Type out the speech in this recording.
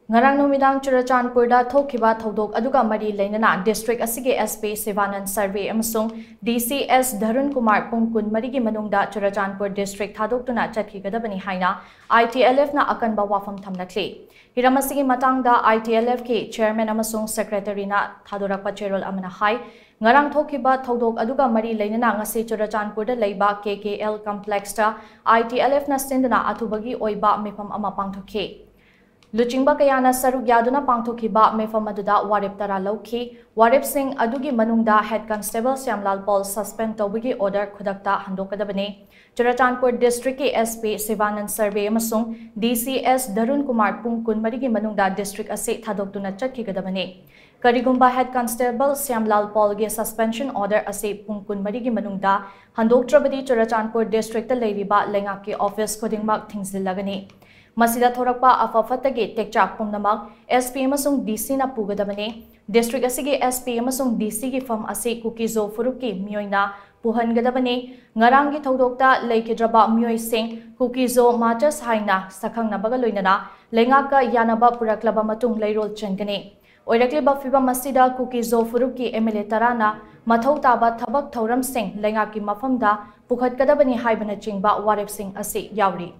Ngarang numidang Churachandpur da thokhiba thodok aduga mari leinana district asige SP Shivanand Surve amasung DC S Dharun Kumar Pung kun marigi manungda Churachandpur District thadoktuna chatkhigadabani haina Itlf na akanba wapham thamlakli. Hiramasigi matangda Itlf ki chairman amasung secretary na thadorakpa cherol amana hai ngarang thokhiba thodok aduga mari leinana ngasi Churachandpur da leiba KKL complex ta Itlf na sindana athubagi oiba mifam ama pangthokhi. Luchingba kayana saruk yaduna pangthokhiba mefam aduda warip tara lawki warip sing adugi manungda head constable Syamlal Paul suspend tawbigi order khudakta handokadabani Churachandpur District ki SP Shivanand Surve amasung DC S Dharun Kumar Pung kun marigi manungda district ase thadoktuna chatkhigadabani Karigumba head constable Syamlal Paul ge suspension order ase pung kun marigi manungda handoktrabadi Churachandpur District ta leiriba lengaki office khudingmak thingzilagani Masida thorakpa afafatagi tekchak pumnamak SP amasung DC na pugadabani district asigi SP amasung DC gi fam ase kukizo furuki mioina puhangadabani ngarangi thodokta leikidraba mioi sing kukizo matas haina sakhangna bagaloinana lengaka yanaba puraklaba matung leirol chengani oirakliba fiba masida kukizo furuki MLA tarana mathau taba thabak thauram sing lengaki mafamda pukhatkadabani haibana chingba warip sing ase yauri